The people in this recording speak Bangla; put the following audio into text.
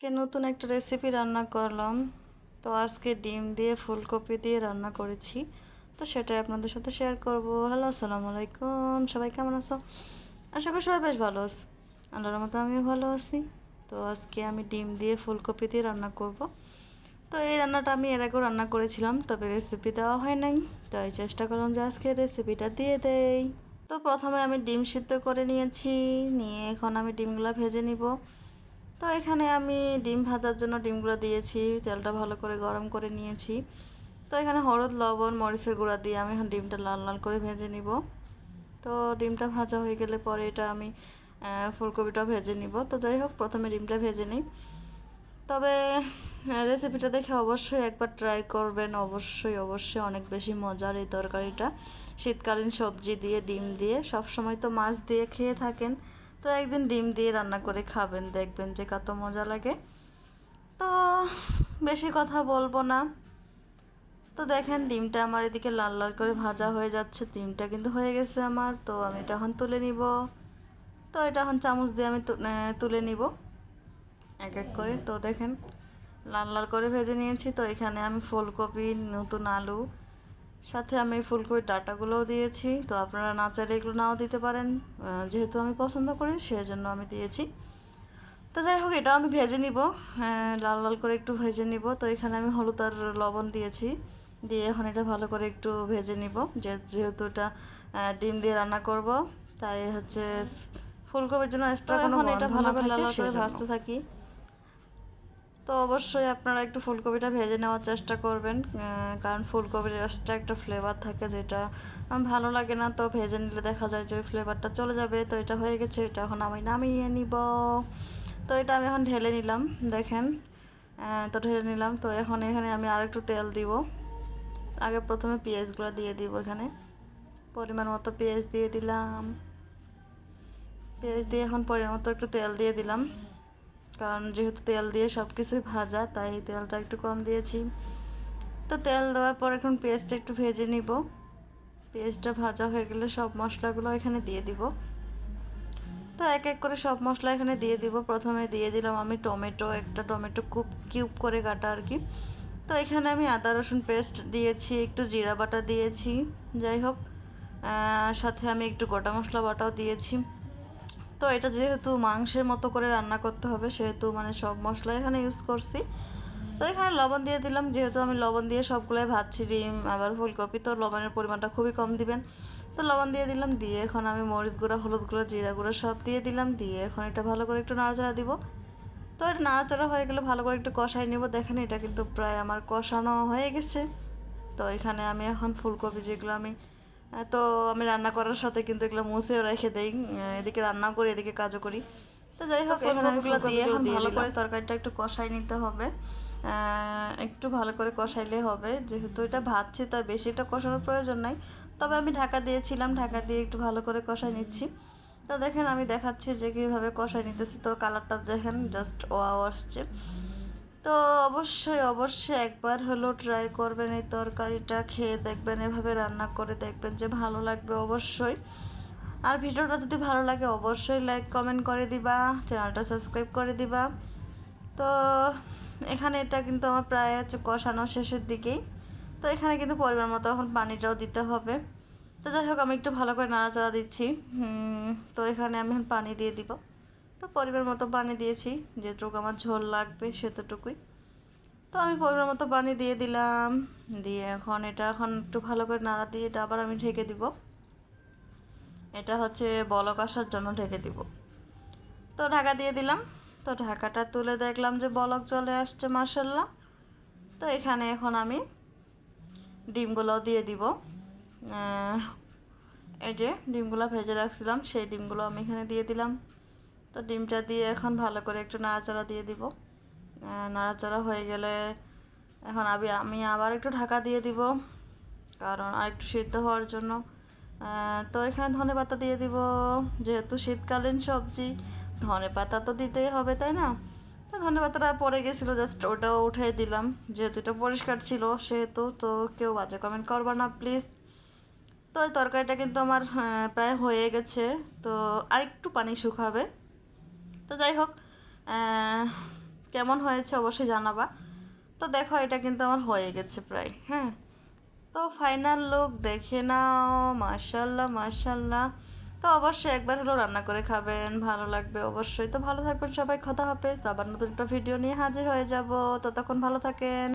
আজকে নতুন একটা রেসিপি রান্না করলাম। তো আজকে ডিম দিয়ে ফুলকপি দিয়ে রান্না করেছি। তো সেটাই আপনাদের সাথে শেয়ার করব। হ্যালো, আসসালামু আলাইকুম, সবাই কেমন আছো? আশা করি সবাই বেশ ভালো আছে। আল্লাহর মতো আমিও ভালো আছি। তো আজকে আমি ডিম দিয়ে ফুলকপি দিয়ে রান্না করব। তো এই রান্নাটা আমি এর আগেও রান্না করেছিলাম, তবে রেসিপি দেওয়া হয় নাই। তাই চেষ্টা করলাম যে আজকে রেসিপিটা দিয়ে দেই। তো প্রথমে আমি ডিম সিদ্ধ করে নিয়েছি, নিয়ে এখন আমি ডিমগুলো ভেজে নিব। তো এখানে আমি ডিম ভাজার জন্য ডিমগুলো দিয়েছি, তেলটা ভালো করে গরম করে নিয়েছি। তো এখানে হলুদ, লবণ, মরিচের গুঁড়া দিয়ে আমি এখন ডিমটা লাল লাল করে ভেজে নিব। তো ডিমটা ভাজা হয়ে গেলে পরে এটা আমি ফুলকপিটা ভেজে নিব। তো যাই হোক, প্রথমে ডিমটা ভেজে নিই। তবে রেসিপিটা দেখে অবশ্যই একবার ট্রাই করবেন। অবশ্যই অবশ্যই অনেক বেশি মজার এই তরকারিটা। শীতকালীন সবজি দিয়ে ডিম দিয়ে, সব সময় তো মাছ দিয়ে খেয়ে থাকেন। তো একদিন ডিম দিয়ে রান্না করে খাবেন, দেখবেন যে কত মজা লাগে। তো বেশি কথা বলবো না। তো দেখেন ডিমটা আমার এদিকে লাল লাল করে ভাজা হয়ে যাচ্ছে, ডিমটা কিন্তু হয়ে গেছে আমার। তো আমি এটা এখন তুলে নিব। তো এটা এখন চামচ দিয়ে আমি তুলে নিব এক এক করে। তো দেখেন লাল লাল করে ভেজে নিয়েছি। তো এখানে আমি ফুলকপি, নতুন আলু, সাথে আমি ফুলকপির ডাঁটাগুলোও দিয়েছি। তো আপনারা না চাইলে এগুলো নাও দিতে পারেন, যেহেতু আমি পছন্দ করি সেজন্য আমি দিয়েছি। তো যাই হোক, এটা আমি ভেজে নিব, লাল লাল করে একটু ভেজে নিব। তো এখানে আমি হলুদ আর লবণ দিয়েছি, দিয়ে এখন এটা ভালো করে একটু ভেজে নিব। যেহেতু এটা ডিম দিয়ে রান্না করব, তাই হচ্ছে ফুলকপির জন্য এক্সট্রা কোনো গন্ধ না থাকে, ভালো করে লাল লাল করে ভাজতে থাকি। তো অবশ্যই আপনারা একটু ফুলকপিটা ভেজে নেওয়ার চেষ্টা করবেন, কারণ ফুলকপির এক্সট্রা একটা ফ্লেভার থাকে, যেটা ভালো লাগে না। তো ভেজে নিলে দেখা যায় যে ওই ফ্লেভারটা চলে যাবে। তো এটা হয়ে গেছে, এটা এখন আমি নামিয়ে নিব। তো এটা আমি এখন ঢেলে নিলাম, দেখেন। তো ঢেলে নিলাম। তো এখন এখানে আমি আর একটু তেল দিব। আগে প্রথমে পেঁয়াজগুলো দিয়ে দিব, এখানে পরিমাণ মতো পেঁয়াজ দিয়ে দিলাম। পেঁয়াজ দিয়ে এখন পরিমাণ মতো একটু তেল দিয়ে দিলাম, কারণ যেহেতু তেল দিয়ে সব কিছুই ভাজা, তাই তেলটা একটু কম দিয়েছি। তো তেল দেওয়ার পর এখন পেঁয়াজটা একটু ভেজে নিব। পেঁয়াজটা ভাজা হয়ে গেলে সব মশলাগুলো এখানে দিয়ে দিব। তো এক এক করে সব মশলা এখানে দিয়ে দিব। প্রথমে দিয়ে দিলাম আমি টমেটো, একটা টমেটো কিউব করে কাটা আর কি। তো এখানে আমি আদা রসুন পেস্ট দিয়েছি, একটু জিরা বাটা দিয়েছি। যাই হোক, সাথে আমি একটু গোটা মশলা বাটাও দিয়েছি। তো এটা যেহেতু মাংসের মতো করে রান্না করতে হবে, সেহেতু মানে সব মশলা এখানে ইউজ করছি। তো এখানে লবণ দিয়ে দিলাম, যেহেতু আমি লবণ দিয়ে সবগুলোই ভাজছি, ডিম আবার ফুলকপি, তো লবণের পরিমাণটা খুবই কম দিবেন। তো লবণ দিয়ে দিলাম, দিয়ে এখন আমি মরিচ গুঁড়া, হলুদ গুঁড়া, জিরা গুঁড়া সব দিয়ে দিলাম, দিয়ে এখন এটা ভালো করে একটু নাড়াচাড়া দিব। তো এটা নাড়াচাড়া হয়ে গেলে ভালো করে একটু কষাই নেব। দেখেন এটা কিন্তু প্রায় আমার কষানো হয়ে গেছে। তো এখানে আমি এখন ফুলকপি যেগুলো তো আমি রান্না করার সাথে কিন্তু এগুলো মুছেও রেখে দেই, এদিকে রান্নাও করি এদিকে কাজও করি। তো যাই হোক, এখানে আমি এগুলো দিয়ে এখন ভালো করে তরকারিটা একটু কষাই নিতে হবে। একটু ভালো করে কষাইলে হবে, যেহেতু এটা ভাজছি তার বেশি একটা কষানোর প্রয়োজন নাই। তবে আমি ঢাকা দিয়েছিলাম, ঢাকা দিয়ে একটু ভালো করে কষাই নিচ্ছি। তো দেখেন আমি দেখাচ্ছি যে কীভাবে কষাই নিতেছি। তো কালারটা দেখেন জাস্ট ওয়াও আসছে। তো অবশ্যই অবশ্যই একবার হলেও ট্রাই করবেন এই তরকারিটা, খেয়ে দেখবেন, এভাবে রান্না করে দেখবেন যে ভালো লাগবে অবশ্যই। আর ভিডিওটা যদি ভালো লাগে অবশ্যই লাইক কমেন্ট করে দিবা, চ্যানেলটা সাবস্ক্রাইব করে দিবা। তো এখানে এটা কিন্তু আমার প্রায় হচ্ছে কষানো শেষের দিকেই। তো এখানে কিন্তু পরিমাণ মতো এখন পানিটাও দিতে হবে। তো যাই হোক, আমি একটু ভালো করে নাড়াচাড়া দিচ্ছি। তো এখানে আমি এখন পানি দিয়ে দিব। তো পরিমাণ মতো পানি দিয়েছি, যেটুকু আমার ঝোল লাগবে সেতটুকুই। তো আমি পরিমাণ মতো পানি দিয়ে দিলাম, দিয়ে এখন এটা এখন একটু ভালো করে নাড়া দিয়ে এটা আবার আমি ঢেকে দিব। এটা হচ্ছে বলক আসার জন্য ঢেকে দিব। তো ঢাকা দিয়ে দিলাম। তো ঢাকাটা তুলে দেখলাম যে বলক চলে আসছে, মাশাল্লাহ। তো এখানে এখন আমি ডিমগুলো দিয়ে দিব। এই যে ডিমগুলো ভেজে রাখছিলাম, সেই ডিমগুলো আমি এখানে দিয়ে দিলাম। তো ডিমটা দিয়ে এখন ভালো করে একটু নাড়াচাড়া দিয়ে দিব। নাড়াচাড়া হয়ে গেলে এখন আমি আবার একটু ঢাকা দিয়ে দিব, কারণ আর একটু সিদ্ধ হওয়ার জন্য। তো এখানে ধনেপাতা দিয়ে দিব, যেহেতু শীতকালীন সবজি ধনেপাতা তো দিতেই হবে, তাই না? তো ধনেপাতাটা পড়ে গেছিলো, জাস্ট ওটাও উঠিয়ে দিলাম, যেহেতু এটা পরিষ্কার ছিল সেহেতু। তো কেউ বাজে কমেন্ট করবা না প্লিজ। তো ওই তরকারিটা কিন্তু আমার প্রায় হয়ে গেছে। তো আরেকটু পানি শুকাবে। তো যাই হোক, কেমন হয়েছে অবশ্যই জানাবা। তো দেখো এটা কিন্তু আমার হয়ে গেছে প্রায়, হ্যাঁ। তো ফাইনাল লুক দেখে নাও, মাশাল্লাহ মাশাল্লাহ। তো অবশ্যই একবার হলেও রান্না করে খাবেন, ভালো লাগবে অবশ্যই। তো ভালো থাকবেন সবাই, কথা হবে, আবার নতুন একটা ভিডিও নিয়ে হাজির হয়ে যাব। ততক্ষণ ভালো থাকেন।